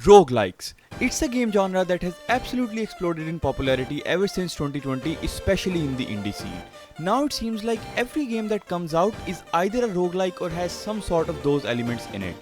Roguelikes. It's a game genre that has absolutely exploded in popularity ever since 2020, especially in the indie scene. Now it seems like every game that comes out is either a roguelike or has some sort of those elements in it.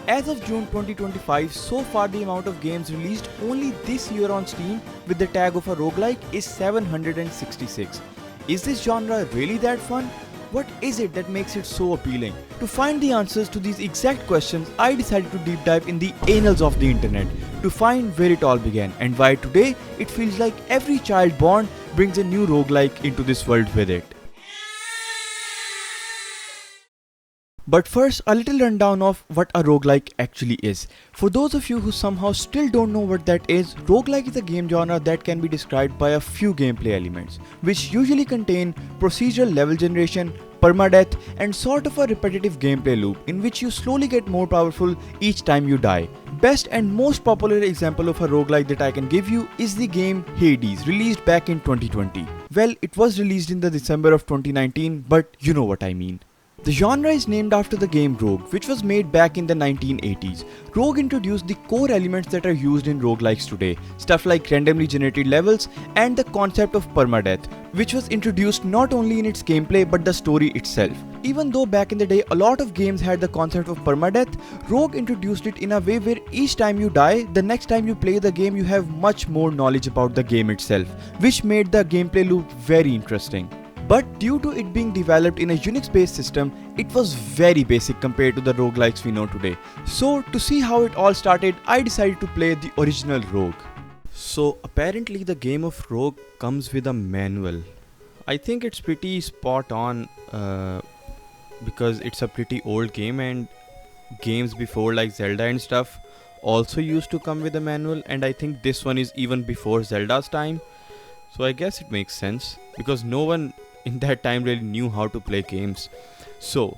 As of June 2025, so far the amount of games released only this year on Steam with the tag of a roguelike is 766. Is this genre really that fun? What is it that makes it so appealing? To find the answers to these exact questions, I decided to deep dive in the annals of the internet to find where it all began and why today it feels like every child born brings a new roguelike into this world with it. But first, a little rundown of what a roguelike actually is. For those of you who somehow still don't know what that is, roguelike is a game genre that can be described by a few gameplay elements, which usually contain procedural level generation, permadeath, and sort of a repetitive gameplay loop in which you slowly get more powerful each time you die. Best and most popular example of a roguelike that I can give you is the game Hades, released back in 2020. Well, it was released in the December of 2019, but you know what I mean. The genre is named after the game Rogue, which was made back in the 1980s. Rogue introduced the core elements that are used in roguelikes today, stuff like randomly generated levels and the concept of permadeath, which was introduced not only in its gameplay but the story itself. Even though back in the day a lot of games had the concept of permadeath, Rogue introduced it in a way where each time you die, the next time you play the game you have much more knowledge about the game itself, which made the gameplay loop very interesting. But due to it being developed in a Unix-based system, it was very basic compared to the roguelikes we know today. So to see how it all started, I decided to play the original Rogue. So apparently the game of Rogue comes with a manual. I think it's pretty spot on because it's a pretty old game, and games before like Zelda and stuff also used to come with a manual, and I think this one is even before Zelda's time. So I guess it makes sense because no one in that time really knew how to play games. So,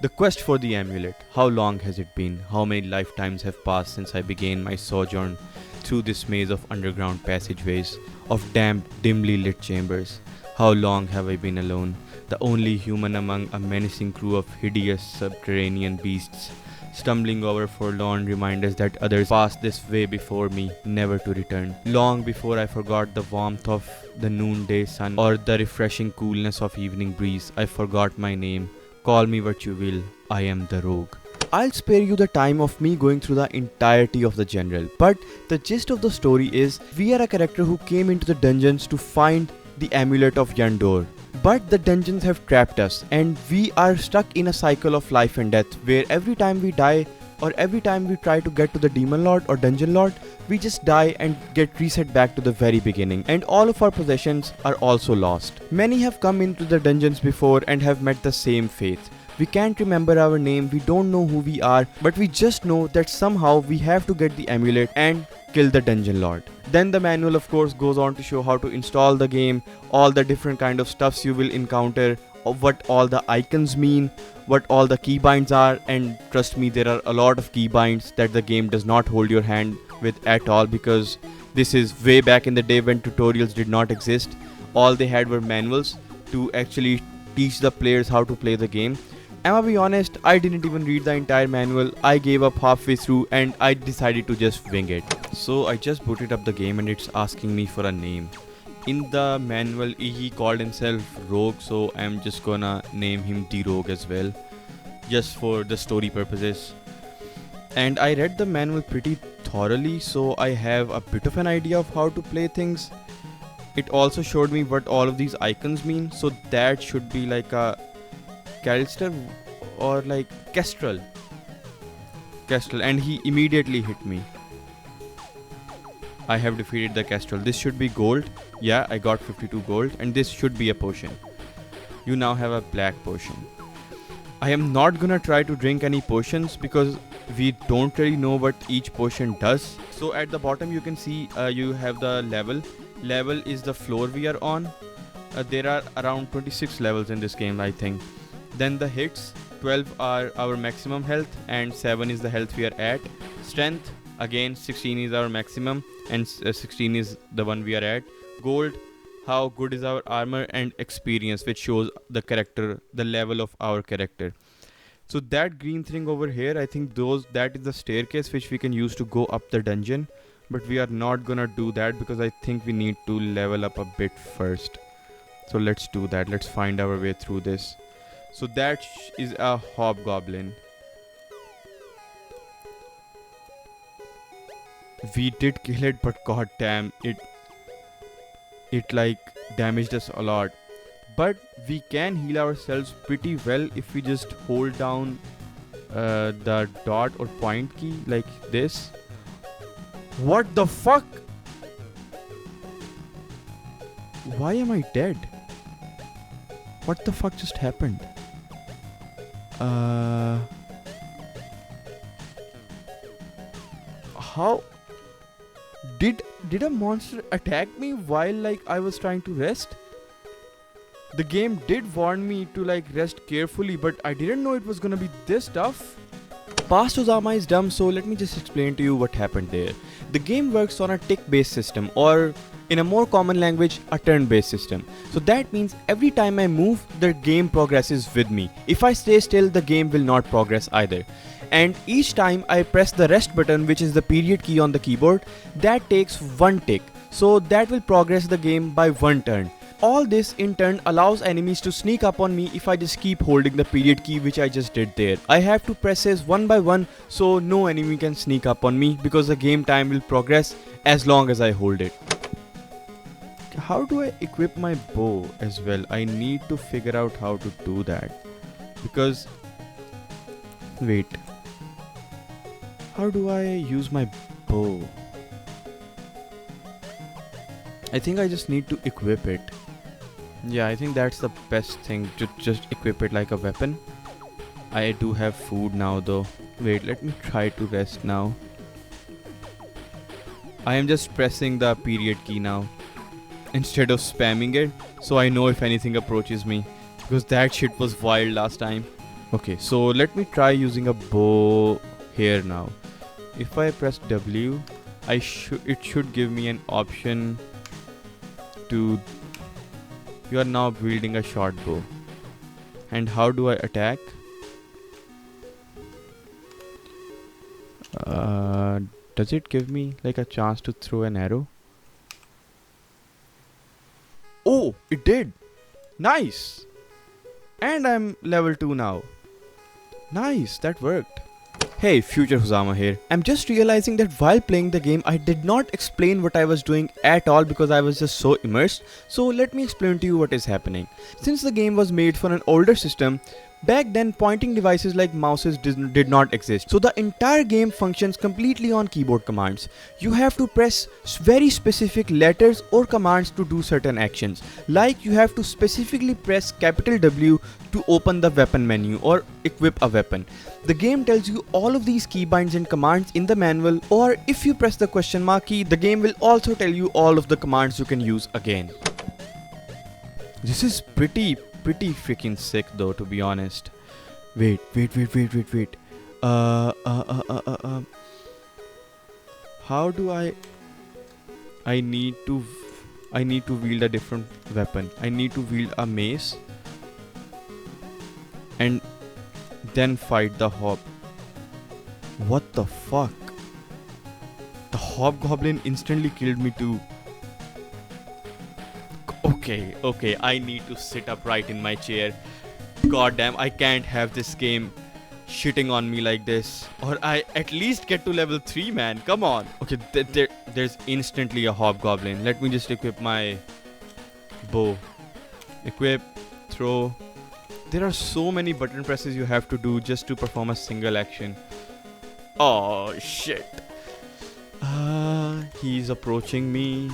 the quest for the amulet. How long has it been? How many lifetimes have passed since I began my sojourn through this maze of underground passageways, of damp, dimly lit chambers? How long have I been alone, the only human among a menacing crew of hideous subterranean beasts, stumbling over forlorn reminders that others passed this way before me, never to return. Long before I forgot the warmth of the noonday sun or the refreshing coolness of evening breeze, I forgot my name. Call me what you will, I am the Rogue. I'll spare you the time of me going through the entirety of the general, but the gist of the story is we are a character who came into the dungeons to find the amulet of Yandor. But the dungeons have trapped us and we are stuck in a cycle of life and death where every time we die or every time we try to get to the demon lord or dungeon lord, we just die and get reset back to the very beginning, and all of our possessions are also lost. Many have come into the dungeons before and have met the same fate. We can't remember our name, we don't know who we are, but we just know that somehow we have to get the amulet and kill the dungeon lord. Then the manual of course goes on to show how to install the game, all the different kind of stuffs you will encounter, what all the icons mean, what all the keybinds are, and trust me, there are a lot of keybinds that the game does not hold your hand with at all, because this is way back in the day when tutorials did not exist. All they had were manuals to actually teach the players how to play the game. I'ma be honest, I didn't even read the entire manual. I gave up halfway through and I decided to just wing it. So I just booted up the game and it's asking me for a name. In the manual, he called himself Rogue, so I'm just gonna name him the Rogue as well, just for the story purposes. And I read the manual pretty thoroughly, so I have a bit of an idea of how to play things. It also showed me what all of these icons mean, so that should be like a Calister or like Kestrel, and he immediately hit me. I have defeated the Kestrel. This should be gold. Yeah, I got 52 gold, and this should be a potion. You now have a black potion. I am not gonna try to drink any potions because we don't really know what each potion does. So at the bottom you can see you have the level. Level is the floor we are on. There are around 26 levels in this game, I think. Then the hits, 12 are our maximum health and 7 is the health we are at. Strength, again 16 is our maximum and 16 is the one we are at. Gold, how good is our armor, and experience, which shows the character, the level of our character. So that green thing over here, I think that is the staircase which we can use to go up the dungeon. But we are not gonna do that because I think we need to level up a bit first. So let's do that. Let's find our way through this. So that is a hobgoblin. We did kill it, but god damn, it like damaged us a lot. But we can heal ourselves pretty well if we just hold down the dot or point key like this. What the fuck? Why am I dead? What the fuck just happened? How did a monster attack me while like I was trying to rest? The game did warn me to like rest carefully, but I didn't know it was gonna be this tough. Past Huzama is dumb, so let me just explain to you what happened there. The game works on a tick-based system, or in a more common language, a turn-based system. So that means every time I move, the game progresses with me. If I stay still, the game will not progress either. And each time I press the rest button, which is the period key on the keyboard, that takes one tick. So that will progress the game by one turn. All this in turn allows enemies to sneak up on me if I just keep holding the period key, which I just did there. I have to press this one by one so no enemy can sneak up on me because the game time will progress as long as I hold it. How do I equip my bow as well? I need to figure out how to do that. Because... wait. How do I use my bow? I think I just need to equip it. Yeah, I think that's the best thing, to just equip it like a weapon. I do have food now though. Wait, let me try to rest now. I am just pressing the period key now instead of spamming it, so I know if anything approaches me, because that shit was wild last time. Okay, so let me try using a bow here now. If I press W, it should give me an option to... You are now wielding a short bow. And how do I attack? Does it give me like a chance to throw an arrow? Oh, it did! Nice! And I'm level 2 now. Nice, that worked. Hey, future Huzama here. I'm just realizing that while playing the game, I did not explain what I was doing at all because I was just so immersed. So let me explain to you what is happening. Since the game was made for an older system, back then pointing devices like mouses did not exist. So the entire game functions completely on keyboard commands. You have to press very specific letters or commands to do certain actions. Like you have to specifically press capital W to open the weapon menu or equip a weapon. The game tells you all of these keybinds and commands in the manual, or if you press the question mark key, the game will also tell you all of the commands you can use again. This is pretty freaking sick though, to be honest. Wait. How do I need to wield a different weapon. I need to wield a mace and then fight the hob. What the fuck? The hobgoblin instantly killed me too. Okay, I need to sit upright in my chair. God damn, I can't have this game shitting on me like this. Or I at least get to level 3, man. Come on. Okay, there's instantly a hobgoblin. Let me just equip my bow. Equip, throw. There are so many button presses you have to do just to perform a single action. Oh, shit. He's approaching me.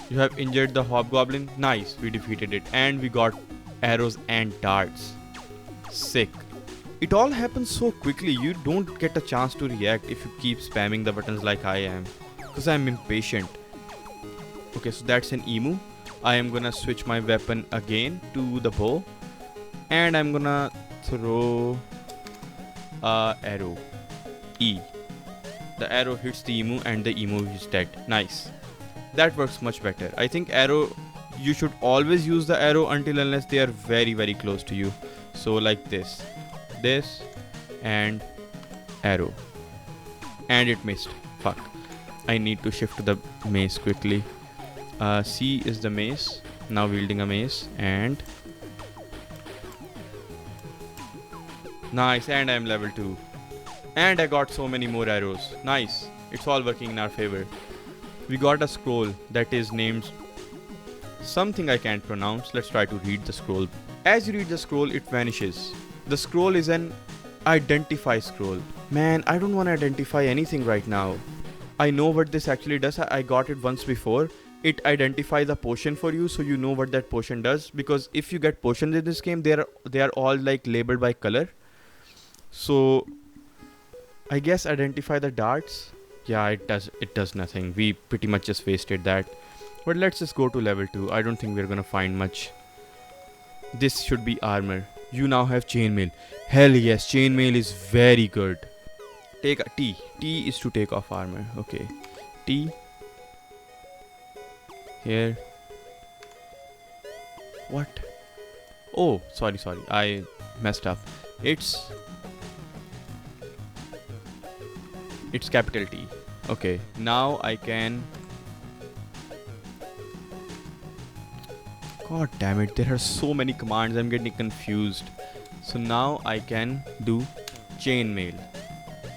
You have injured the hobgoblin. Nice, we defeated it. And we got arrows and darts. Sick. It all happens so quickly, you don't get a chance to react if you keep spamming the buttons like I am. Because I'm impatient. Okay, so that's an emu. I am gonna switch my weapon again to the bow. And I'm gonna throw a arrow. E. The arrow hits the emu and the emu is dead. Nice. That works much better. I think you should always use the arrow until unless they are very close to you. So like this, and arrow, and it missed. Fuck. I need to shift to the mace quickly. C is the mace. Now wielding a mace, and nice, and I'm level 2. And I got so many more arrows. Nice. It's all working in our favor. We got a scroll that is named something I can't pronounce. Let's try to read the scroll. As you read the scroll, it vanishes. The scroll is an identify scroll. Man, I don't want to identify anything right now. I know what this actually does. I got it once before. It identifies a potion for you, so you know what that potion does. Because if you get potions in this game, they are all like labeled by color. So I guess identify the darts. Yeah, it does nothing. We pretty much just wasted that. But let's just go to level 2. I don't think we're gonna find much. This should be armor. You now have chainmail. Hell yes, chainmail is very good. Take a T. T is to take off armor. Okay. T. Here. What? Oh, sorry. I messed up. It's capital T. Okay. Now I can... God damn it. There are so many commands. I'm getting confused. So now I can do chainmail.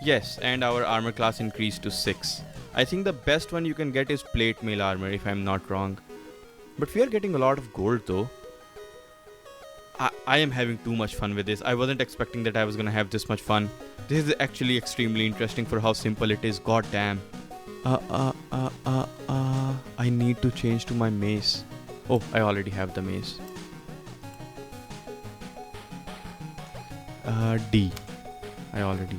Yes, and our armor class increased to 6. I think the best one you can get is plate mail armor, if I'm not wrong. But we are getting a lot of gold though. I am having too much fun with this. I wasn't expecting that I was gonna have this much fun. This is actually extremely interesting for how simple it is. God damn. I need to change to my mace. Oh, I already have the mace. D. I already...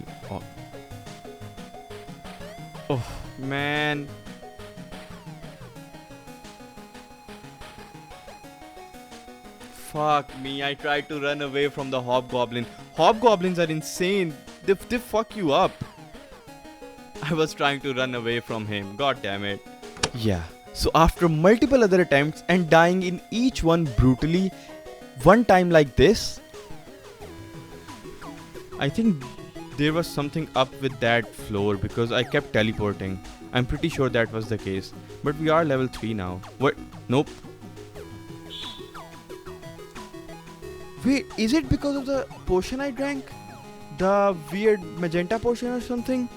Oh, man. Fuck me, I tried to run away from the hobgoblin. Hobgoblins are insane. They fuck you up. I was trying to run away from him. God damn it. Yeah. So after multiple other attempts and dying in each one brutally, one time like this, I think there was something up with that floor because I kept teleporting. I'm pretty sure that was the case. But we are level 3 now. What? Nope. Wait, is it because of the potion I drank? The weird magenta potion or something?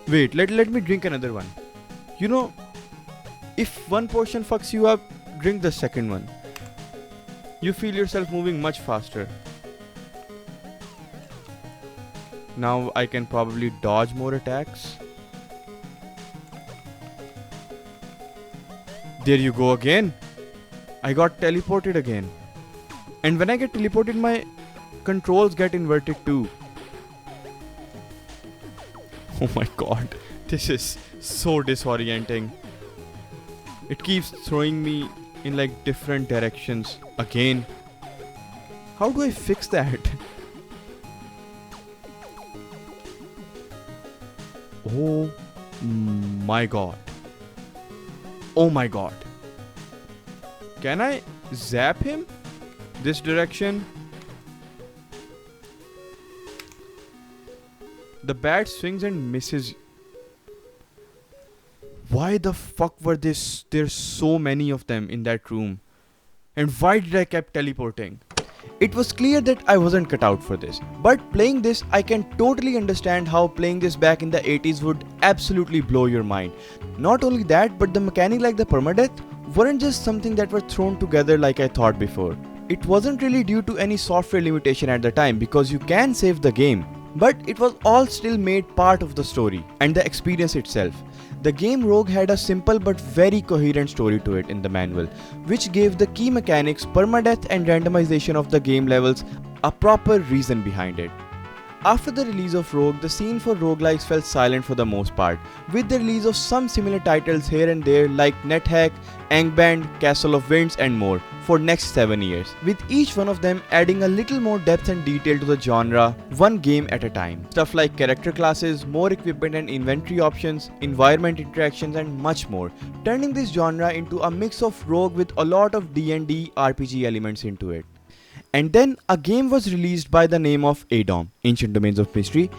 Wait, let me drink another one. You know, if one potion fucks you up, drink the second one. You feel yourself moving much faster. Now I can probably dodge more attacks. There you go again. I got teleported again. And when I get teleported, my controls get inverted too. Oh my god. This is so disorienting. It keeps throwing me in like different directions again. How do I fix that? Oh my god. Oh my god. Can I zap him? This direction? The bat swings and misses. Why the fuck were there's so many of them in that room? And why did I kept teleporting? It was clear that I wasn't cut out for this. But playing this, I can totally understand how playing this back in the 80s would absolutely blow your mind. Not only that, but the mechanic like the permadeath weren't just something that were thrown together like I thought before. It wasn't really due to any software limitation at the time because you can save the game. But it was all still made part of the story and the experience itself. The game Rogue had a simple but very coherent story to it in the manual, which gave the key mechanics, permadeath and randomization of the game levels a proper reason behind it. After the release of Rogue, the scene for roguelikes fell silent for the most part, with the release of some similar titles here and there like NetHack, Angband, Castle of Winds and more for next 7 years, with each one of them adding a little more depth and detail to the genre, one game at a time. Stuff like character classes, more equipment and inventory options, environment interactions and much more, turning this genre into a mix of Rogue with a lot of D&D RPG elements into it. And then a game was released by the name of Adom, Ancient Domains of Mystery,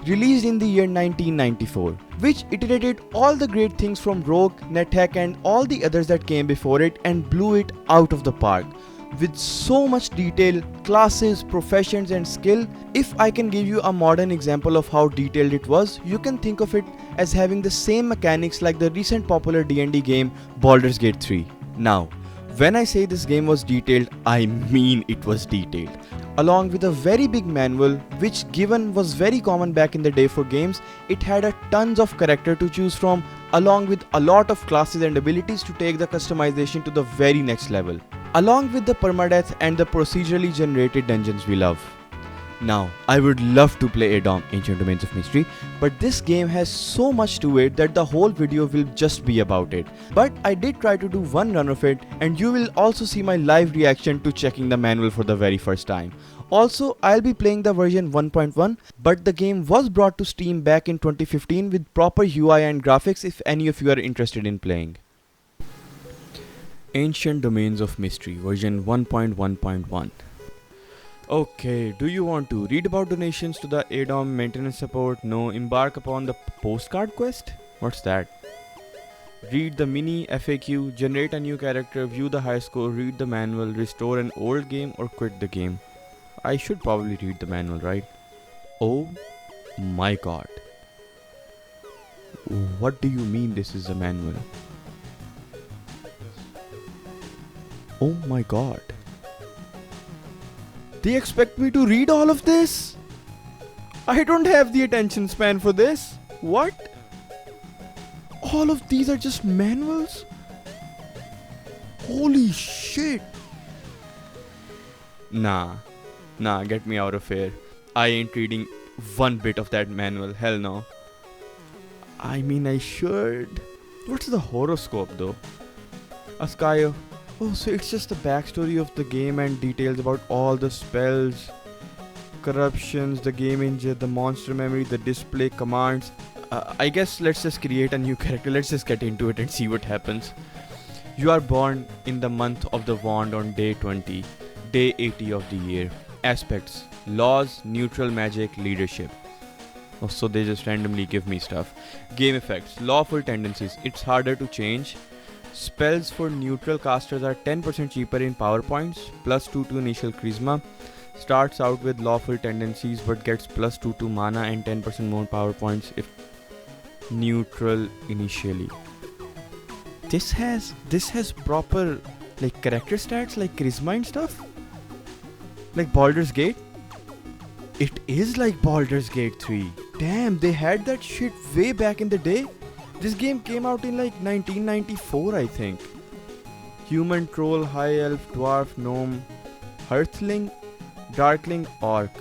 released in the year 1994, which iterated all the great things from Rogue, NetHack and all the others that came before it and blew it out of the park. With so much detail, classes, professions and skill, if I can give you a modern example of how detailed it was, you can think of it as having the same mechanics like the recent popular D&D game Baldur's Gate 3. Now, when I say this game was detailed, I mean it was detailed. Along with a very big manual, which given was very common back in the day for games, it had a tons of character to choose from, along with a lot of classes and abilities to take the customization to the very next level, along with the permadeath and the procedurally generated dungeons we love. Now, I would love to play Adom, Ancient Domains of Mystery, but this game has so much to it that the whole video will just be about it. But I did try to do one run of it, and you will also see my live reaction to checking the manual for the very first time. Also, I'll be playing the version 1.1, but the game was brought to Steam back in 2015 with proper UI and graphics if any of you are interested in playing. Ancient Domains of Mystery version 1.1.1. Okay, do you want to read about donations to the Adom maintenance support? No, embark upon the postcard quest? What's that? Read the mini FAQ, generate a new character, view the high score, read the manual, restore an old game or quit the game. I should probably read the manual, right? Oh my god. What do you mean this is a manual? Oh my god. They expect me to read all of this? I don't have the attention span for this. What? All of these are just manuals? Holy shit. Nah, get me out of here. I ain't reading one bit of that manual, hell no. I mean, I should. What's the horoscope though? A sky of... Oh, so it's just the backstory of the game and details about all the spells, corruptions, the game engine, the monster memory, the display commands. I guess let's just create a new character. Let's just get into it and see what happens. You are born in the month of the wand on day 20, day 80 of the year. Aspects: laws, neutral magic, leadership. Oh, so they just randomly give me stuff. Game effects: lawful tendencies. It's harder to change. Spells for neutral casters are 10% cheaper in PowerPoints, plus 2 to initial charisma. Starts out with lawful tendencies but gets plus 2 to mana and 10% more PowerPoints if neutral initially. This has proper like character stats like charisma and stuff? Like Baldur's Gate? It is like Baldur's Gate 3. Damn, they had that shit way back in the day. This game came out in like 1994, I think. Human, troll, high elf, dwarf, gnome, hearthling, darkling, orc.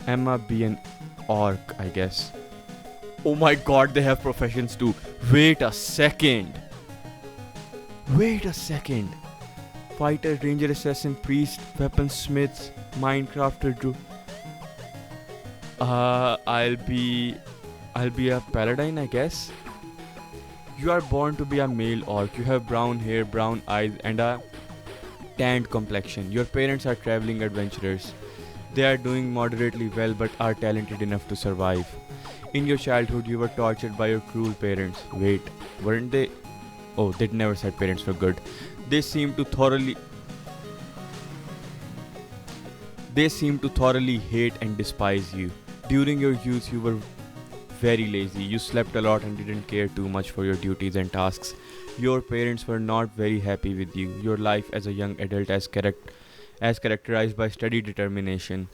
Emma be an orc, I guess. Oh my god, they have professions too. Wait a second. Fighter, ranger, assassin, priest, weaponsmith, minecrafter, I'll be a paladin, I guess. You are born to be a male orc. You have brown hair, brown eyes and a tanned complexion. Your parents are traveling adventurers. They are doing moderately well but are talented enough to survive. In your childhood, you were tortured by your cruel parents. Wait, weren't they? Oh, they never said parents were good. They seem to thoroughly hate and despise you. During your youth, you were very lazy. You slept a lot and didn't care too much for your duties and tasks. Your parents were not very happy with you. Your life as a young adult as characterized by steady determination.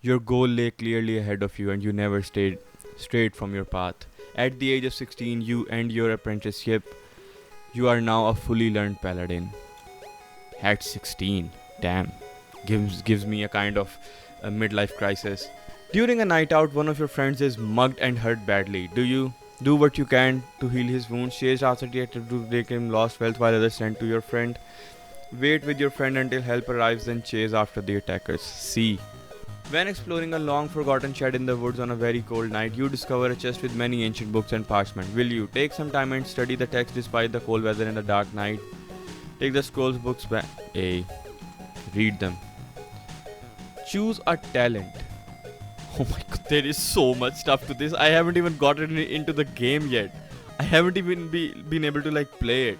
Your goal lay clearly ahead of you and you never stayed straight from your path. At the age of 16, you end your apprenticeship. You are now a fully learned paladin. At 16, damn. Gives me a kind of a midlife crisis. During a night out, one of your friends is mugged and hurt badly. Do you do what you can to heal his wounds? Chase after the attacker to break him lost wealth while others tend to your friend. Wait with your friend until help arrives, then chase after the attackers. C. When exploring a long forgotten shed in the woods on a very cold night, you discover a chest with many ancient books and parchment. Will you take some time and study the text despite the cold weather and the dark night? Take the scrolls books back. A. Read them. Choose a talent. Oh my god, there is so much stuff to this. I haven't even gotten into the game yet. I haven't even been able to like play it.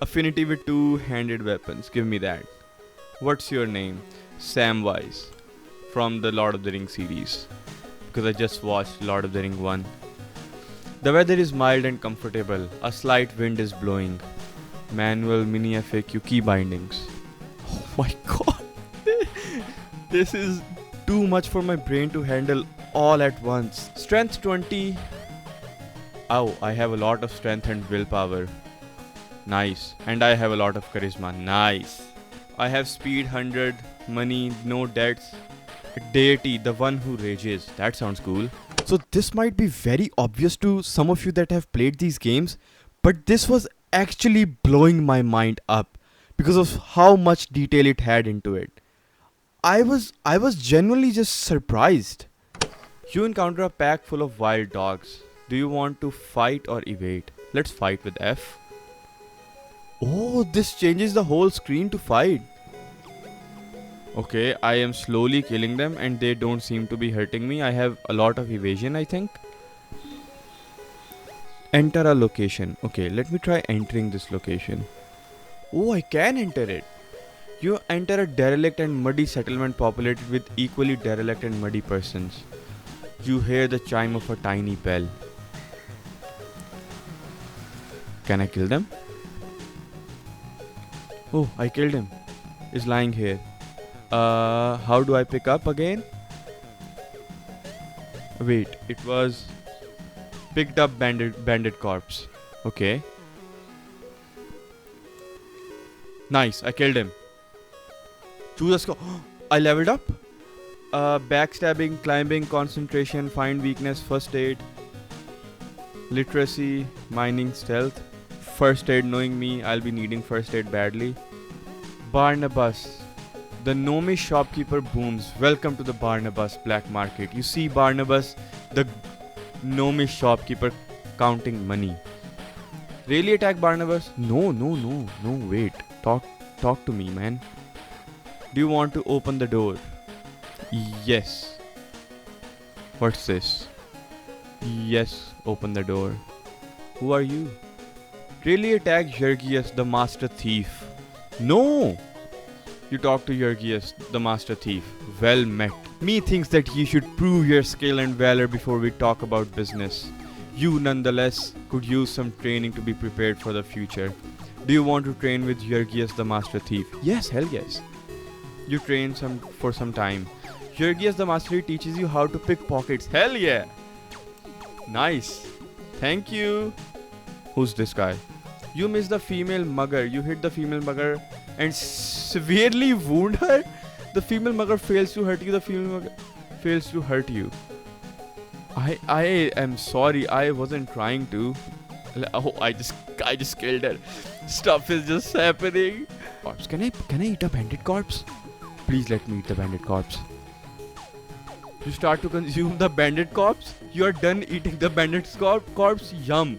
Affinity with two-handed weapons. Give me that. What's your name? Samwise. From the Lord of the Rings series. Because I just watched Lord of the Ring 1. The weather is mild and comfortable. A slight wind is blowing. Manual mini FAQ key bindings. Oh my god. This is too much for my brain to handle all at once. Strength 20. Oh, I have a lot of strength and willpower. Nice. And I have a lot of charisma. Nice. I have speed 100, money, no debts. Deity, the one who rages. That sounds cool. So this might be very obvious to some of you that have played these games, but this was actually blowing my mind up because of how much detail it had into it. I was genuinely just surprised. You encounter a pack full of wild dogs. Do you want to fight or evade? Let's fight with F. Oh, this changes the whole screen to fight. Okay, I am slowly killing them and they don't seem to be hurting me. I have a lot of evasion, I think. Enter a location. Okay, let me try entering this location. Oh, I can enter it. You enter a derelict and muddy settlement populated with equally derelict and muddy persons. You hear the chime of a tiny bell. Can I kill them? Oh, I killed him. He's lying here. How do I pick up again? Wait, it was picked up bandit corpse. Okay. Nice, I killed him. Choose a score. I leveled up. Backstabbing, climbing, concentration, find weakness, first aid, literacy, mining, stealth, first aid. Knowing me, I'll be needing first aid badly. Barnabas. The gnomish shopkeeper booms. Welcome to the Barnabas black market. You see Barnabas, the gnomish shopkeeper, counting money. Really attack Barnabas? No, wait. Talk to me, man. Do you want to open the door? Yes. What's this? Yes, open the door. Who are you? Really attack Yergius, the master thief. No! You talk to Yergius, the master thief. Well met. Me thinks that you should prove your skill and valor before we talk about business. You nonetheless could use some training to be prepared for the future. Do you want to train with Yergius, the master thief? Yes, hell yes. You train for some time. Yergius, the master thief, teaches you how to pick pockets. Hell yeah! Nice. Thank you. Who's this guy? You miss the female mugger. You hit the female mugger and severely wound her. The female mugger fails to hurt you. The female mugger fails to hurt you. I am sorry. I wasn't trying to. Oh, I just killed her. Stuff is just happening. Corpse. Can I eat a bandit corpse? Please let me eat the bandit corpse. You start to consume the bandit corpse. You are done eating the bandit corpse. Yum.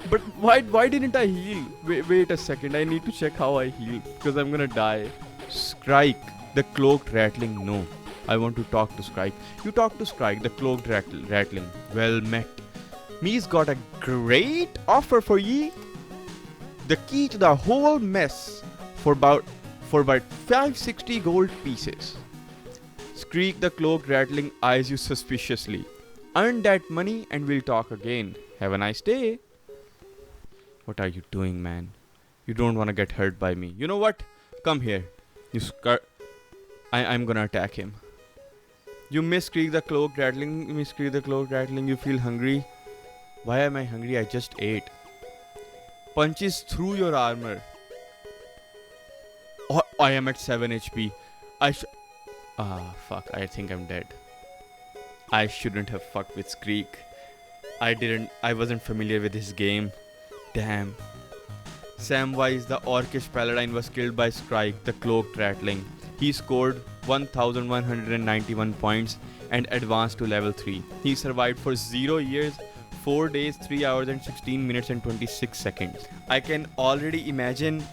But why didn't I heal? Wait a second. I need to check how I heal because I'm gonna die. Scrike, the cloaked rattling. No, I want to talk to Scrike. You talk to Scrike, the cloaked rattling. Well met. Me's got a great offer for ye. The key to the whole mess for about 560 gold pieces. Scrike, the cloaked rattling, eyes you suspiciously. Earn that money and we'll talk again. Have a nice day. What are you doing, man? You don't want to get hurt by me. You know what? Come here. I'm gonna attack him. You miss Scrike the cloak rattling. You feel hungry. Why am I hungry? I just ate. Punches through your armor. Oh, I am at 7 HP. Fuck. I think I'm dead. I shouldn't have fucked with Scrike. I wasn't familiar with his game. Damn. Samwise, the orcish paladin, was killed by Scrike, the cloaked rattling. He scored 1191 points and advanced to level 3. He survived for 0 years, 4 days, 3 hours and 16 minutes and 26 seconds. I can already imagine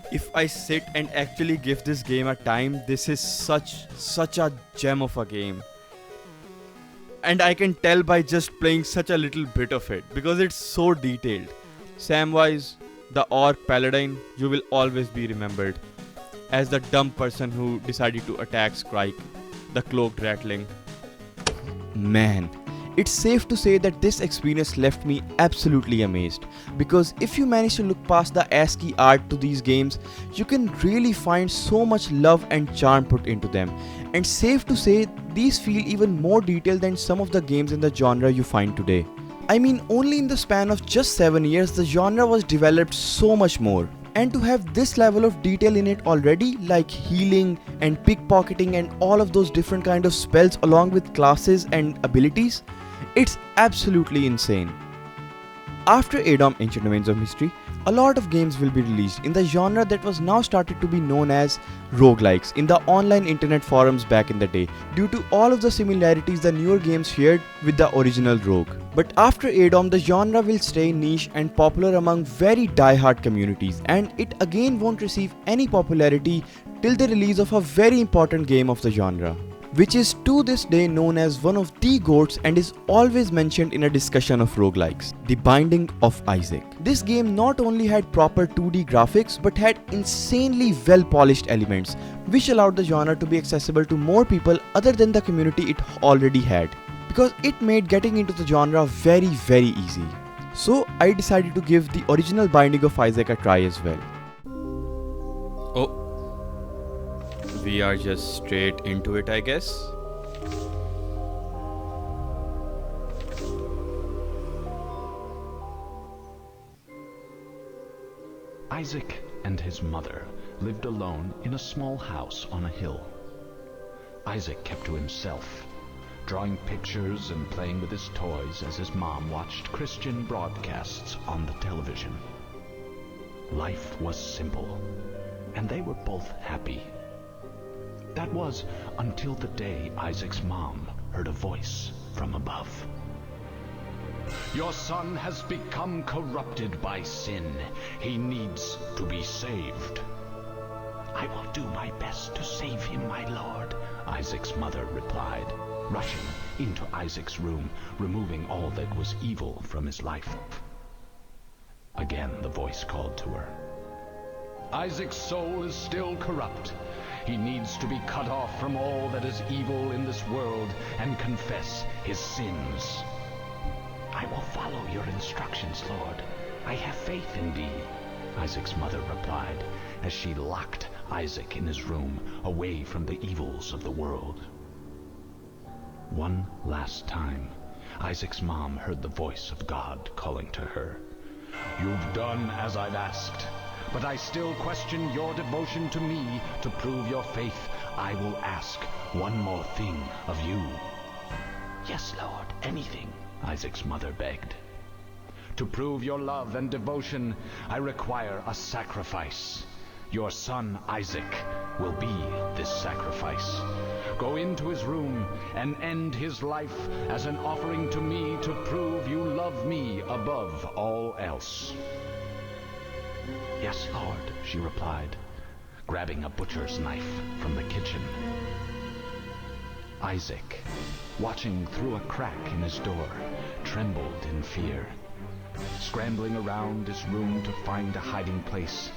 If I sit and actually give this game a time, this is such a gem of a game. And I can tell by just playing such a little bit of it because it's so detailed. Samwise, the Orc Paladin, you will always be remembered as the dumb person who decided to attack Skrike, the cloaked ratling. Man, it's safe to say that this experience left me absolutely amazed, because if you manage to look past the ASCII art to these games, you can really find so much love and charm put into them, and safe to say these feel even more detailed than some of the games in the genre you find today. I mean, only in the span of just 7 years the genre was developed so much more. And to have this level of detail in it already, like healing and pickpocketing and all of those different kind of spells along with classes and abilities, it's absolutely insane. After Adom Ancient Remains of Mystery, a lot of games will be released in the genre that was now started to be known as roguelikes in the online internet forums back in the day, due to all of the similarities the newer games shared with the original Rogue. But after Adom, the genre will stay niche and popular among very die-hard communities, and it again won't receive any popularity till the release of a very important game of the genre, which is to this day known as one of the GOATs and is always mentioned in a discussion of roguelikes, The Binding of Isaac. This game not only had proper 2D graphics but had insanely well polished elements, which allowed the genre to be accessible to more people other than the community it already had, because it made getting into the genre very easy. So I decided to give the original Binding of Isaac a try as well. Oh. We are just straight into it, I guess. Isaac and his mother lived alone in a small house on a hill. Isaac kept to himself, drawing pictures and playing with his toys as his mom watched Christian broadcasts on the television. Life was simple, and they were both happy. That was until the day Isaac's mom heard a voice from above. "Your son has become corrupted by sin. He needs to be saved." "I will do my best to save him, my lord," Isaac's mother replied, rushing into Isaac's room, removing all that was evil from his life. Again the voice called to her. "Isaac's soul is still corrupt. He needs to be cut off from all that is evil in this world and confess his sins." "I will follow your instructions, Lord. I have faith in thee," Isaac's mother replied, as she locked Isaac in his room, away from the evils of the world. One last time, Isaac's mom heard the voice of God calling to her. "You've done as I've asked, but I still question your devotion to me. To prove your faith, I will ask one more thing of you." "Yes, Lord, anything," Isaac's mother begged. "To prove your love and devotion, I require a sacrifice. Your son Isaac will be this sacrifice. Go into his room and end his life as an offering to me to prove you love me above all else." "Yes, Lord," she replied, grabbing a butcher's knife from the kitchen. Isaac, watching through a crack in his door, trembled in fear. Scrambling around his room to find a hiding place,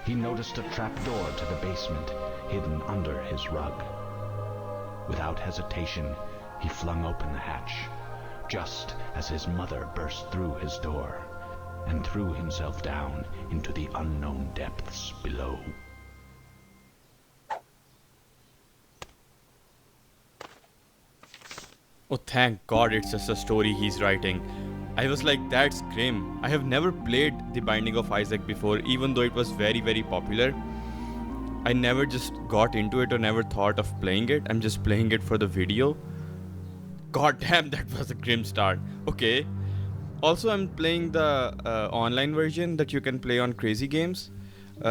he noticed a trapdoor to the basement hidden under his rug. Without hesitation, he flung open the hatch, just as his mother burst through his door, and threw himself down into the unknown depths below. Oh, thank God it's just a story he's writing. I was like, that's grim. I have never played The Binding of Isaac before, even though it was very popular. I never just got into it or never thought of playing it. I'm just playing it for the video. God damn, that was a grim start. Okay. Also, I'm playing the online version that you can play on Crazy Games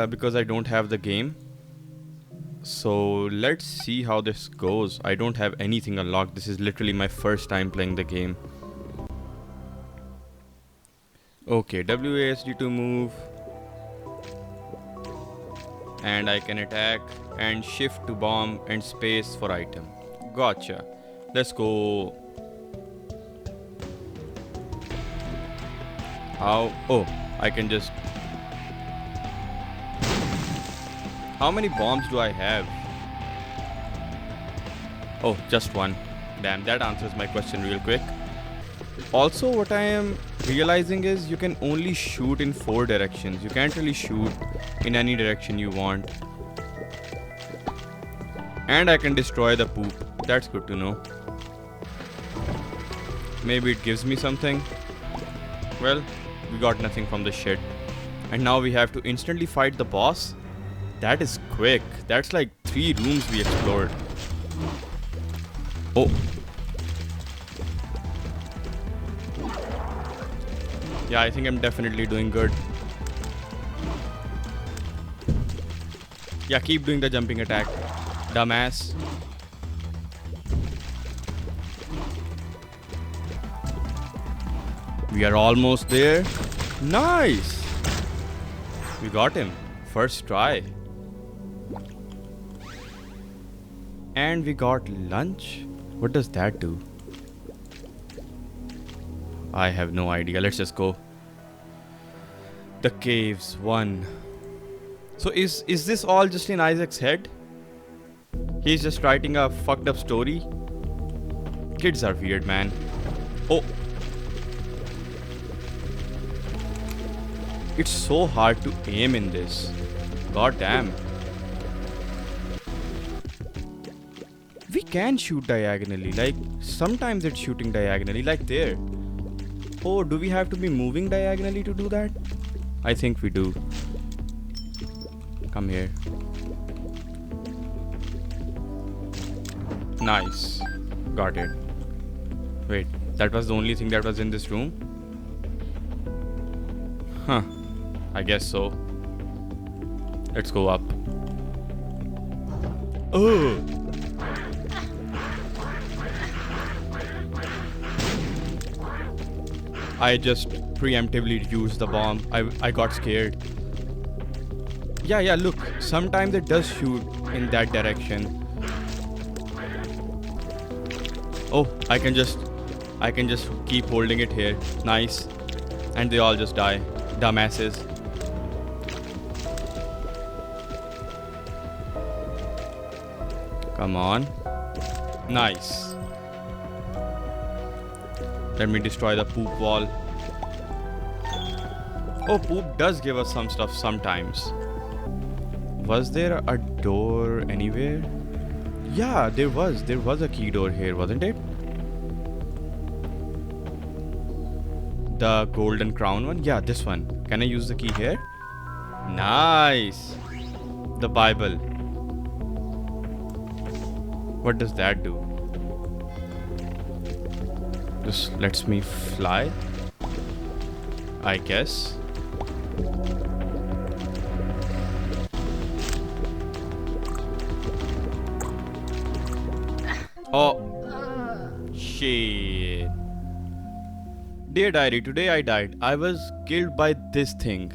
because I don't have the game. So let's see how this goes. I don't have anything unlocked. This is literally my first time playing the game. Okay, WASD to move. And I can attack and shift to bomb and space for item. Gotcha. Let's go. How? Oh, I can just... How many bombs do I have? Oh, just one. Damn, that answers my question real quick. Also, what I am realizing is you can only shoot in 4 directions. You can't really shoot in any direction you want. And I can destroy the poop. That's good to know. Maybe it gives me something. Well, we got nothing from the shit. And now we have to instantly fight the boss. That is quick. That's like 3 rooms we explored. Oh. Yeah, I think I'm definitely doing good. Yeah, keep doing the jumping attack. Dumbass. We are almost there. Nice! We got him. First try. And we got lunch. What does that do? I have no idea. Let's just go. The caves 1. So is this all just in Isaac's head? He's just writing a fucked up story? Kids are weird, man. Oh. It's so hard to aim in this. God damn. We can shoot diagonally. Like, sometimes it's shooting diagonally. Like there. Oh, do we have to be moving diagonally to do that? I think we do. Come here. Nice. Got it. Wait, that was the only thing that was in this room? Huh. I guess so. Let's go up. Oh! I just preemptively used the bomb. I got scared. Yeah, look. Sometimes it does shoot in that direction. Oh, I can just keep holding it here. Nice. And they all just die. Dumbasses. Come on. Nice. Let me destroy the poop wall. Oh, poop does give us some stuff sometimes. Was there a door anywhere? Yeah, there was. There was a key door here, wasn't it? The golden crown one? Yeah, this one. Can I use the key here? Nice. The Bible. What does that do? This lets me fly, I guess. Oh, shit. Dear diary, today I died. I was killed by this thing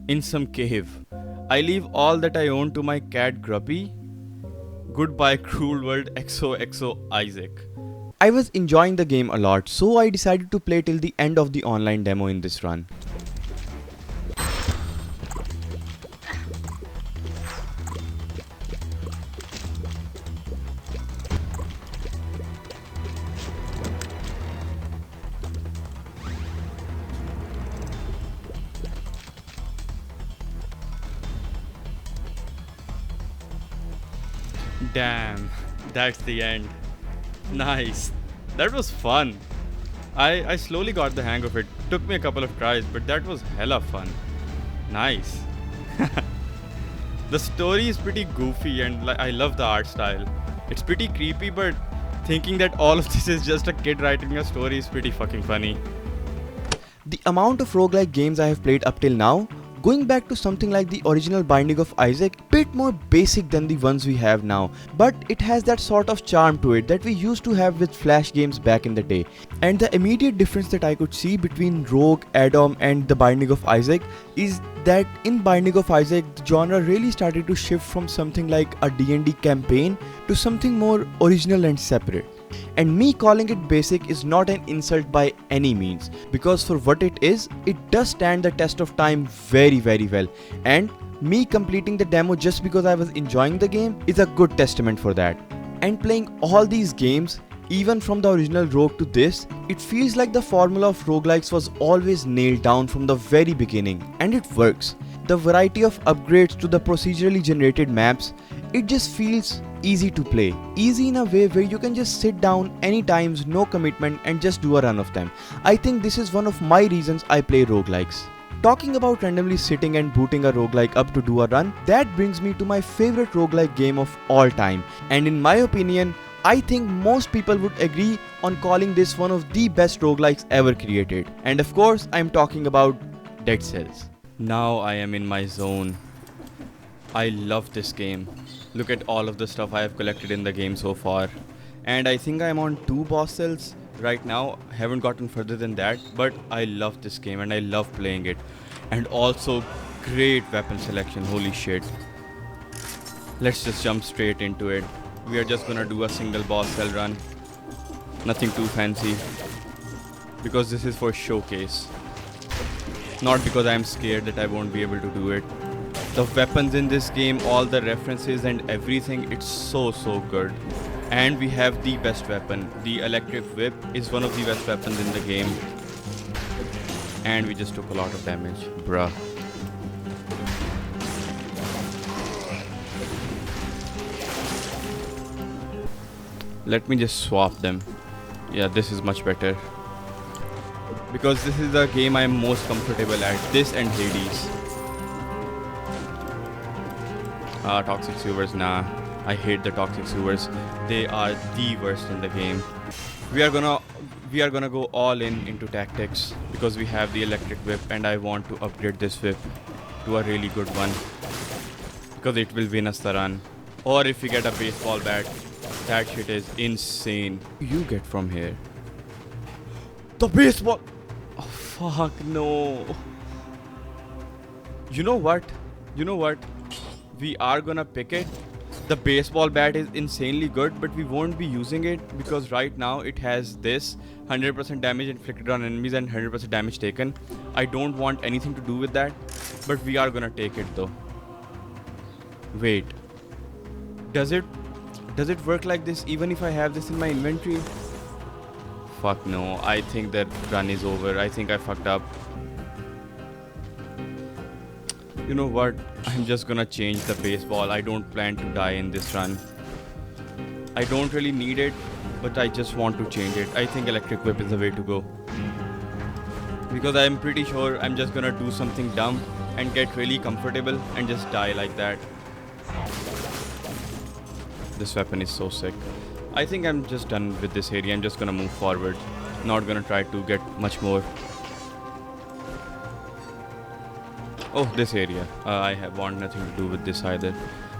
in some cave. I leave all that I own to my cat Grubby. Goodbye, cruel world. XOXO Isaac. I was enjoying the game a lot, so I decided to play till the end of the online demo in this run. Damn, that's the end. Nice. That was fun. I slowly got the hang of it. Took me a couple of tries, but that was hella fun. Nice. The story is pretty goofy and I love the art style. It's pretty creepy, but thinking that all of this is just a kid writing a story is pretty fucking funny. The amount of roguelike games I have played up till now, going back to something like the original Binding of Isaac, bit more basic than the ones we have now, but it has that sort of charm to it that we used to have with Flash games back in the day. And the immediate difference that I could see between Rogue, Adom and the Binding of Isaac is that in Binding of Isaac, the genre really started to shift from something like a D&D campaign to something more original and separate. And me calling it basic is not an insult by any means, because for what it is, it does stand the test of time very well, and me completing the demo just because I was enjoying the game is a good testament for that. And playing all these games, even from the original Rogue to this, it feels like the formula of roguelikes was always nailed down from the very beginning, and it works. The variety of upgrades to the procedurally generated maps, it just feels easy to play. Easy in a way where you can just sit down any times, no commitment, and just do a run of them. I think this is one of my reasons I play roguelikes. Talking about randomly sitting and booting a roguelike up to do a run, that brings me to my favorite roguelike game of all time. And in my opinion, I think most people would agree on calling this one of the best roguelikes ever created. And of course, I'm talking about Dead Cells. Now I am in my zone. I love this game. Look at all of the stuff I have collected in the game so far. And I think I'm on 2 boss cells right now. Haven't gotten further than that, but I love this game and I love playing it. And also great weapon selection, holy shit. Let's just jump straight into it. We are just gonna do a single boss cell run. Nothing too fancy, because this is for showcase. Not because I'm scared that I won't be able to do it. The weapons in this game, all the references and everything, it's so good. And we have the best weapon. The electric whip is one of the best weapons in the game. And we just took a lot of damage, bruh. Let me just swap them. Yeah, this is much better, because this is the game I'm most comfortable at. This and Hades. Toxic sewers, nah. I hate the toxic sewers. They are the worst in the game. We are gonna go all into tactics, because we have the electric whip and I want to upgrade this whip to a really good one, because it will win us the run. Or if we get a baseball bat, that shit is insane. You get from here. The baseball. Oh, fuck no. You know what? We are gonna pick it. The baseball bat is insanely good, but we won't be using it because right now it has this 100% damage inflicted on enemies and 100% damage taken. I don't want anything to do with that, but we are gonna take it though. Wait. Does it work like this even if I have this in my inventory? Fuck no. I think that run is over. I think I fucked up. You know what? I'm just gonna change the baseball. I don't plan to die in this run. I don't really need it, but I just want to change it. I think electric whip is the way to go, because I'm pretty sure I'm just gonna do something dumb and get really comfortable and just die like that. This weapon is so sick. I think I'm just done with this area. I'm just gonna move forward. Not gonna try to get much more. Oh, this area. I want nothing to do with this either.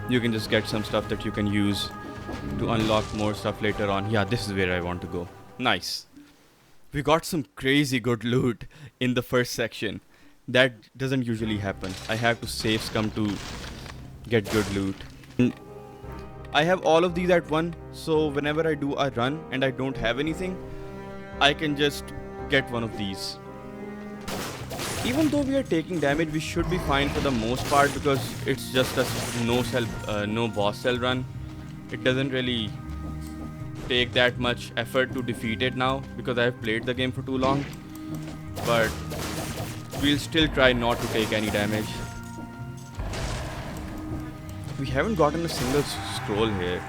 You can just get some stuff that you can use to unlock more stuff later on. Yeah, this is where I want to go. Nice. We got some crazy good loot in the first section. That doesn't usually happen. I have to save scum to get good loot. And I have all of these at one, so whenever I do a run and I don't have anything, I can just get one of these. Even though we are taking damage, we should be fine for the most part, because it's just a no boss cell run. It doesn't really take that much effort to defeat it now, because I have played the game for too long. But we'll still try not to take any damage. We haven't gotten a single scroll here.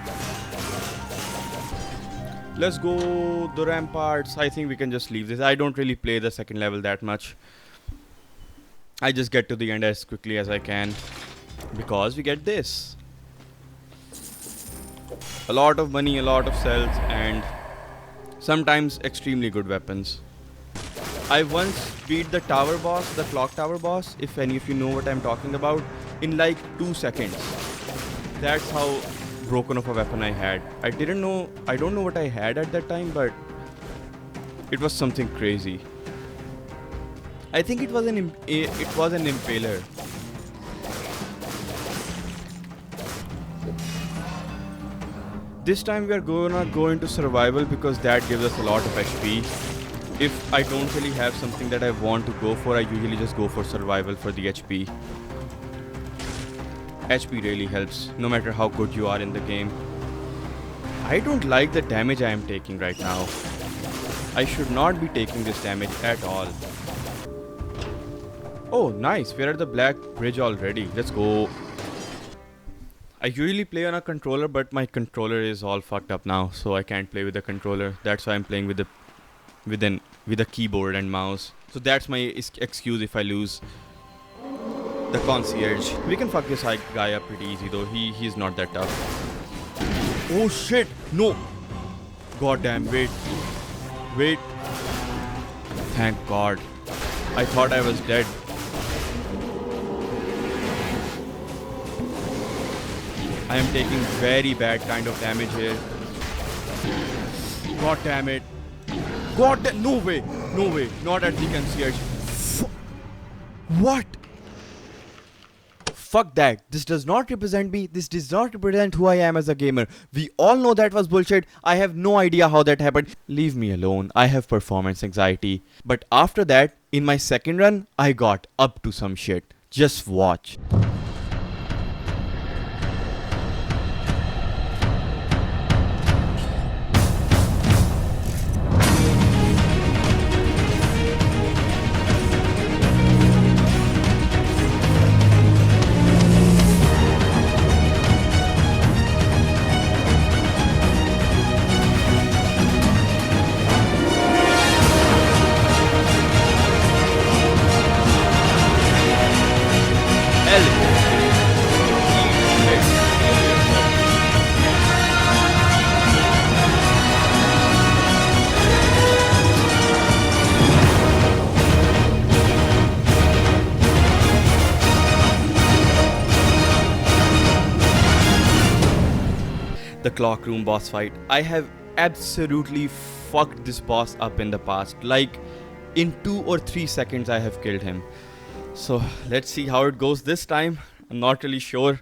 Let's go the ramparts. I think we can just leave this. I don't really play the second level that much. I just get to the end as quickly as I can, because we get this. A lot of money, a lot of cells, and sometimes extremely good weapons. I once beat the tower boss, the clock tower boss, if any of you know what I'm talking about, in like 2 seconds. That's how broken of a weapon I had. I don't know what I had at that time, but it was something crazy. I think it was an impaler. This time we are gonna go into survival because that gives us a lot of HP. If I don't really have something that I want to go for, I usually just go for survival for the HP. HP really helps, no matter how good you are in the game. I don't like the damage I am taking right now. I should not be taking this damage at all. Oh, nice. We're at the Black Bridge already. Let's go. I usually play on a controller, but my controller is all fucked up now, so I can't play with the controller. That's why I'm playing with a keyboard and mouse. So that's my excuse if I lose the concierge. We can fuck this guy up pretty easy though. He's not that tough. Oh shit! No! Goddamn! Wait! Thank God! I thought I was dead. I am taking very bad kind of damage here. God damn it. No way. Not at the concierge. What? Fuck that. This does not represent me. This does not represent who I am as a gamer. We all know that was bullshit. I have no idea how that happened. Leave me alone. I have performance anxiety. But after that, in my second run, I got up to some shit. Just watch. The clock room boss fight. I have absolutely fucked this boss up in the past. Like in 2 or 3 seconds I have killed him. So let's see how it goes this time. I'm not really sure.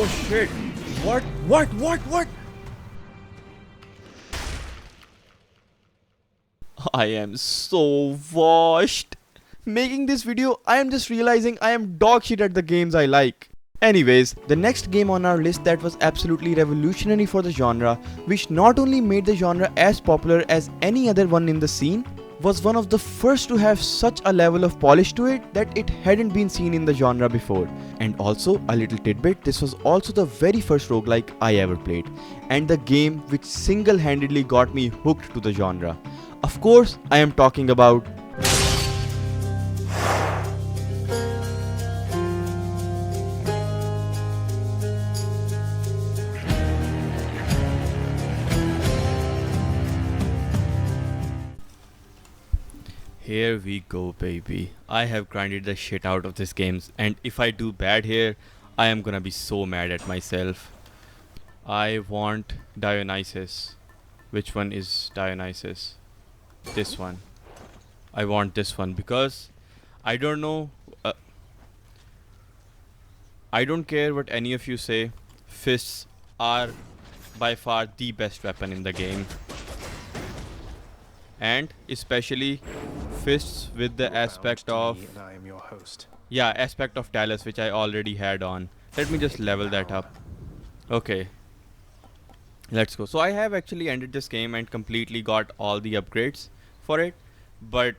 Oh shit! What? I am so washed. Making this video, I am just realizing I am dog shit at the games I like. Anyways, the next game on our list that was absolutely revolutionary for the genre, which not only made the genre as popular as any other one in the scene, was one of the first to have such a level of polish to it that it hadn't been seen in the genre before. And also, a little tidbit, this was also the very first roguelike I ever played, and the game which single-handedly got me hooked to the genre. Of course, I am talking about Here we go, baby. I have grinded the shit out of this game, and if I do bad here, I am gonna be so mad at myself. I want Dionysus. Which one is Dionysus? This one. I want this one because I don't know. I don't care what any of you say. Fists are by far the best weapon in the game. And especially fists with the aspect of and I am your host. yeah, aspect of Talus, which I already had on. Let me just level that up. Okay, let's go. So I have actually ended this game and completely got all the upgrades for it, but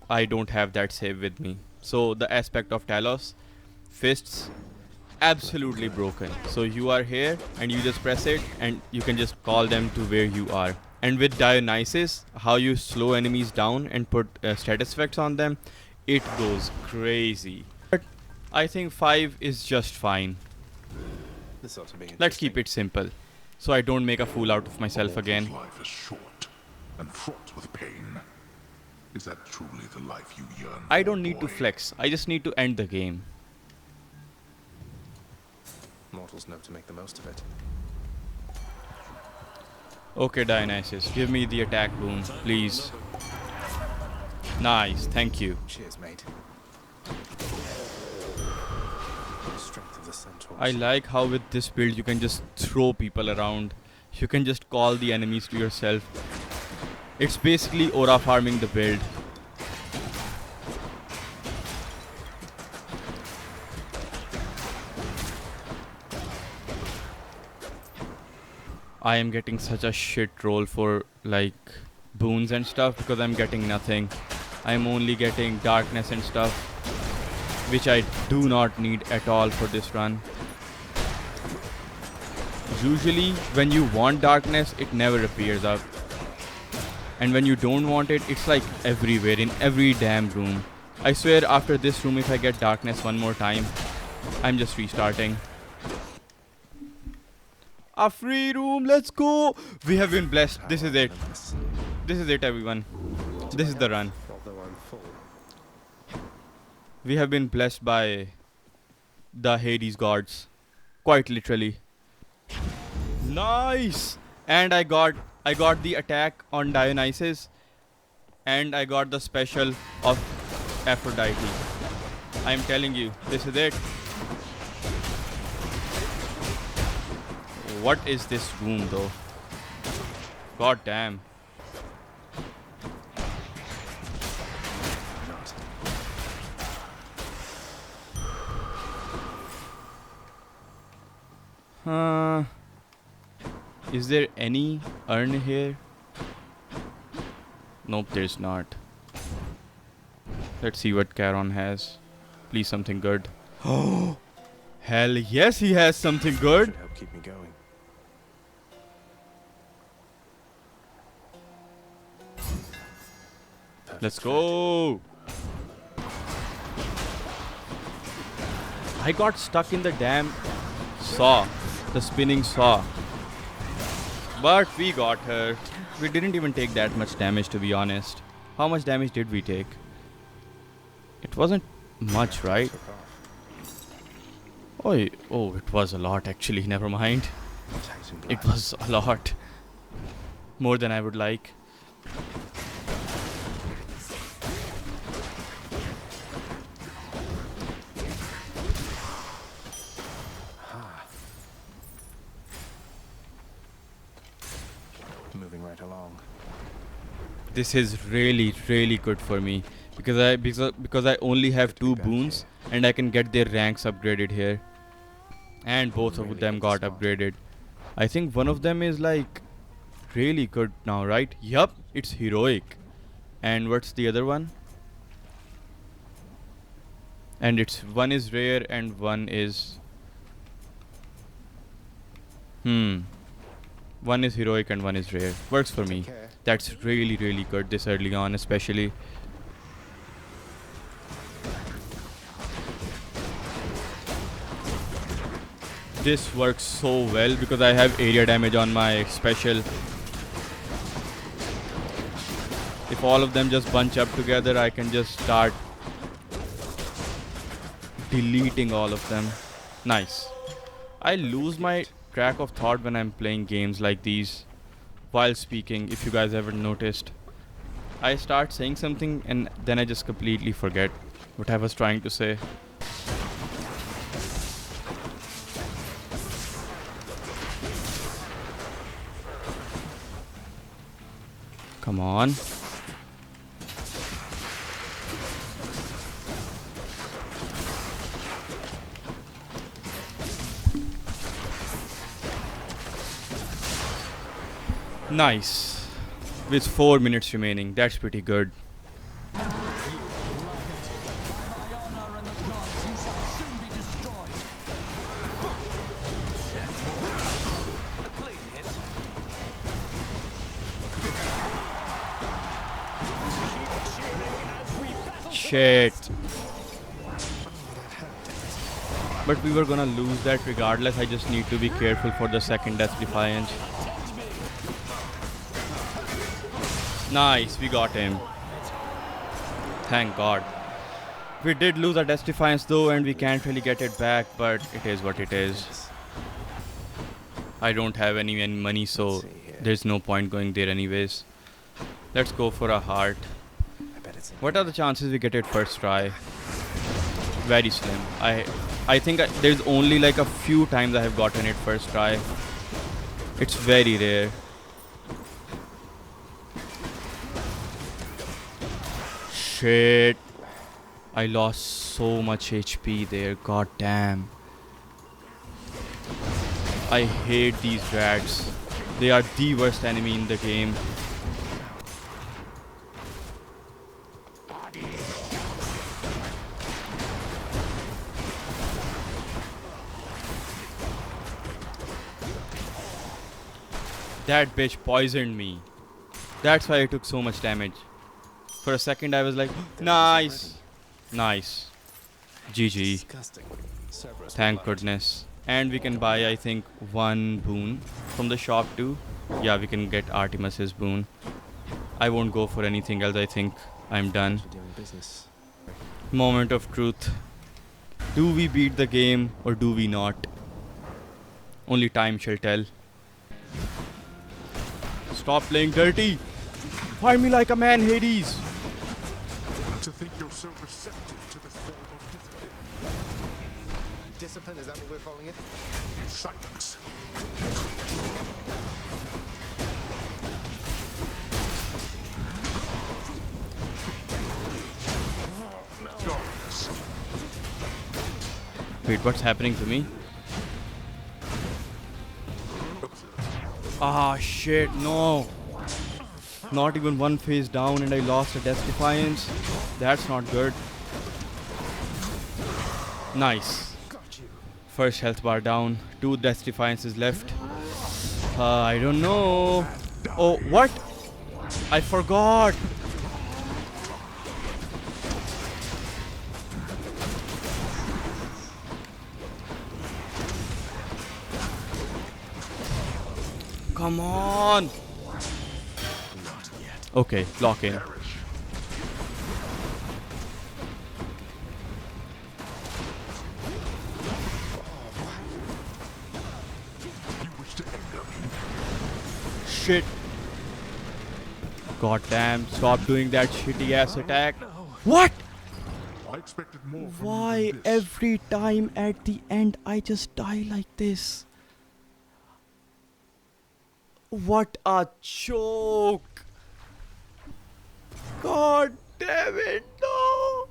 I don't have that save with me. So the aspect of Talos, fists, absolutely broken. So you are here and you just press it and you can just call them to where you are. And with Dionysus, how you slow enemies down and put status effects on them, it goes crazy. But I think 5 is just fine. This ought to be Let's keep it simple, so I don't make a fool out of myself again. Life is short and fraught with pain. Is that truly the life you yearn for, I don't need to boy? flex, I just need to end the game. Mortals know to make the most of it. Okay, Dionysus, give me the attack boon, please. Nice, thank you. Cheers, mate. The strength of the centaurs. I like how with this build you can just throw people around. You can just call the enemies to yourself. It's basically aura farming the build. I am getting such a shit roll for like boons and stuff because I'm getting nothing. I'm only getting darkness and stuff, which I do not need at all for this run. Usually when you want darkness, it never appears up. And when you don't want it, it's like everywhere, in every damn room. I swear after this room, if I get darkness one more time, I'm just restarting. A free room, let's go! We have been blessed. This is it. This is it, everyone. This is the run. Although I'm full. We have been blessed by the Hades gods. Quite literally. Nice! And I got the attack on Dionysus. And I got the special of Aphrodite. I am telling you, this is it. What is this room though? God damn. Is there any urn here? Nope, there's not. Let's see what Charon has. Please, something good. Oh, hell yes, he has something good. Should help keep me going. Let's go. I got stuck in the damn saw, the spinning saw. But we got her. We didn't even take that much damage, to be honest. How much damage did we take? It wasn't much, right? Oh, it was a lot actually. Never mind. It was a lot. More than I would like. Moving right along. This is really good for me because I only have 2 boons and I can get their ranks upgraded here. And both of them got upgraded. I think one of them is like really good now, right? Yup, it's heroic. And what's the other one? And it's one is rare and one is one is heroic and one is rare. Works for me. That's really good this early on, especially. This works so well because I have area damage on my special. If all of them just bunch up together, I can just start deleting all of them. Nice. I lose my track of thought when I'm playing games like these while speaking, if you guys ever noticed. I start saying something and then I just completely forget what I was trying to say. Come on. Nice. With 4 minutes remaining, that's pretty good. Shit. But we were gonna lose that regardless. I just need to be careful for the second Death Defiance. Nice, we got him. Thank God. We did lose our Death Defiance though, and we can't really get it back, but it is what it is. I don't have any money, so there's no point going there anyways. Let's go for a heart. What are the chances we get it first try? Very slim. I think there's only like a few times I have gotten it first try. It's very rare. Shit. I lost so much HP there. God damn. I hate these rats. They are the worst enemy in the game. That bitch poisoned me. That's why I took so much damage. For a second I was like, nice. Nice. GG. Thank goodness. And we can buy, I think, 1 boon from the shop too. Yeah, we can get Artemis's boon. I won't go for anything else. I think I'm done. Moment of truth. Do we beat the game or do we not? Only time shall tell. Stop playing dirty. Find me like a man, Hades. To think you're so receptive to this form of discipline. Discipline, is that what we're calling it? Silence. Wait, what's happening to me? Ah, shit, no. Not even one phase down and I lost a Death Defiance. That's not good. Nice. First health bar down. 2 Death Defiances left. I don't know. Oh, what? I forgot. Come on. Okay, lock in. Shit. God damn, stop doing that shitty ass attack. What? I expected more from Why you than this. every time at the end I just die like this? What a choke! God damn it, no!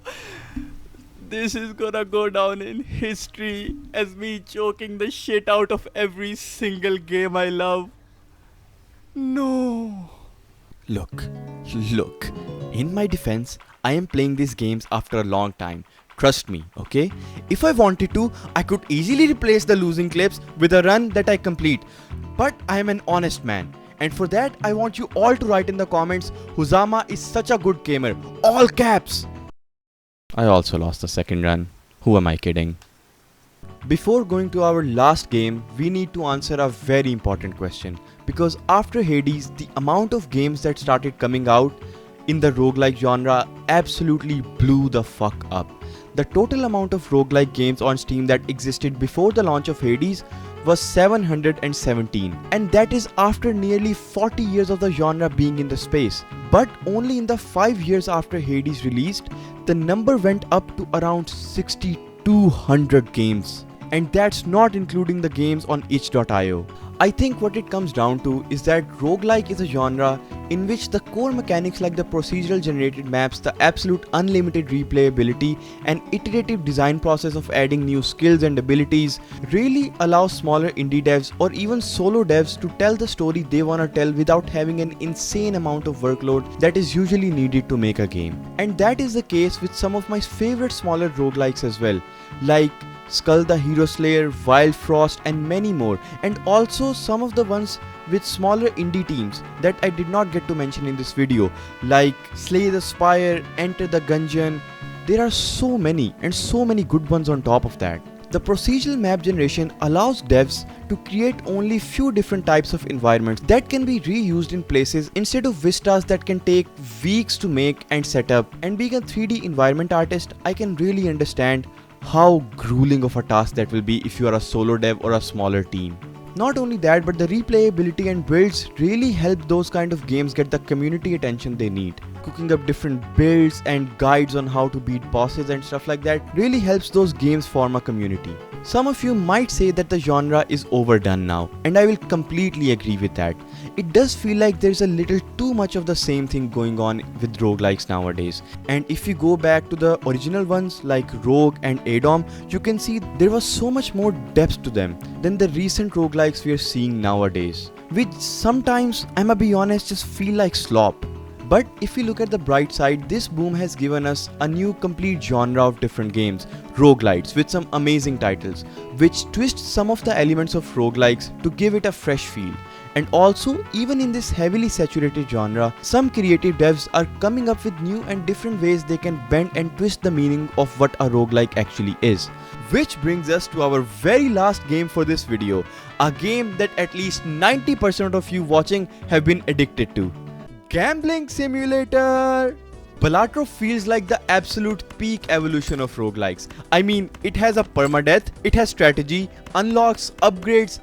This is gonna go down in history as me choking the shit out of every single game I love. No! Look. In my defense, I am playing these games after a long time. Trust me, okay? If I wanted to, I could easily replace the losing clips with a run that I complete. But I am an honest man. And for that, I want you all to write in the comments, Huzama is such a good gamer. All caps! I also lost the second run. Who am I kidding? Before going to our last game, we need to answer a very important question. Because after Hades, the amount of games that started coming out in the roguelike genre absolutely blew the fuck up. The total amount of roguelike games on Steam that existed before the launch of Hades was 717, and that is after nearly 40 years of the genre being in the space. But only in the 5 years after Hades released, the number went up to around 6,200 games. And that's not including the games on itch.io. I think what it comes down to is that roguelike is a genre in which the core mechanics like the procedural generated maps, the absolute unlimited replayability and iterative design process of adding new skills and abilities really allows smaller indie devs or even solo devs to tell the story they wanna tell without having an insane amount of workload that is usually needed to make a game. And that is the case with some of my favorite smaller roguelikes as well, like Skull the Hero Slayer, Wild Frost and many more, and also some of the ones with smaller indie teams that I did not get to mention in this video, like Slay the Spire, Enter the Gungeon. There are so many and so many good ones on top of that. The procedural map generation allows devs to create only few different types of environments that can be reused in places instead of vistas that can take weeks to make and set up. And being a 3D environment artist, I can really understand how grueling of a task that will be if you are a solo dev or a smaller team. Not only that, but the replayability and builds really help those kind of games get the community attention they need. Cooking up different builds and guides on how to beat bosses and stuff like that really helps those games form a community. Some of you might say that the genre is overdone now, and I will completely agree with that. It does feel like there's a little too much of the same thing going on with roguelikes nowadays. And if you go back to the original ones like Rogue and Adom, you can see there was so much more depth to them than the recent roguelikes we are seeing nowadays, which sometimes, I'ma be honest, just feel like slop. But if we look at the bright side, this boom has given us a new complete genre of different games, roguelites, with some amazing titles, which twist some of the elements of roguelikes to give it a fresh feel. And also, even in this heavily saturated genre, some creative devs are coming up with new and different ways they can bend and twist the meaning of what a roguelike actually is. Which brings us to our very last game for this video, a game that at least 90% of you watching have been addicted to. Gambling Simulator! Balatro feels like the absolute peak evolution of roguelikes. I mean, it has a permadeath, it has strategy, unlocks, upgrades.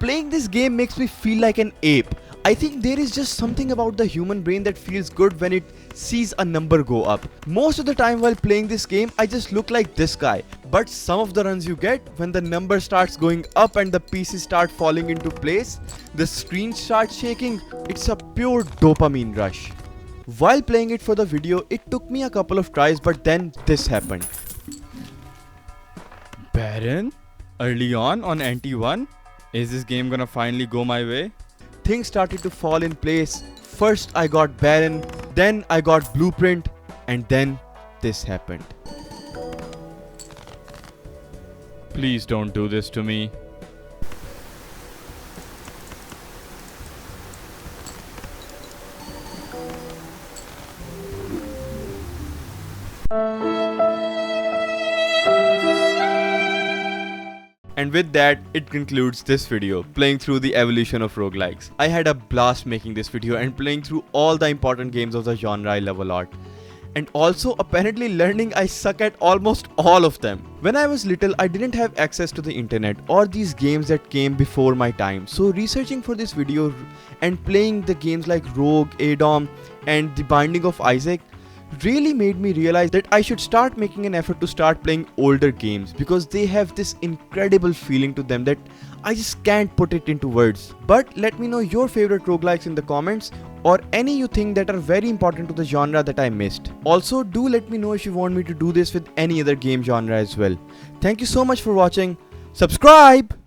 Playing this game makes me feel like an ape. I think there is just something about the human brain that feels good when it sees a number go up. Most of the time while playing this game, I just look like this guy. But some of the runs you get, when the number starts going up and the pieces start falling into place, the screen starts shaking, it's a pure dopamine rush. While playing it for the video, it took me a couple of tries, but then this happened. Baron? Early on NT1? Is this game gonna finally go my way? Things started to fall in place. First I got Baron, then I got Blueprint, and then this happened. Please don't do this to me. And with that, it concludes this video, playing through the evolution of roguelikes. I had a blast making this video and playing through all the important games of the genre I love a lot. And also apparently learning I suck at almost all of them. When I was little, I didn't have access to the internet or these games that came before my time. So researching for this video and playing the games like Rogue, Adom and The Binding of Isaac really made me realize that I should start making an effort to start playing older games, because they have this incredible feeling to them that I just can't put it into words. But let me know your favorite roguelikes in the comments, or any you think that are very important to the genre that I missed. Also, do let me know if you want me to do this with any other game genre as well. Thank you so much for watching. Subscribe!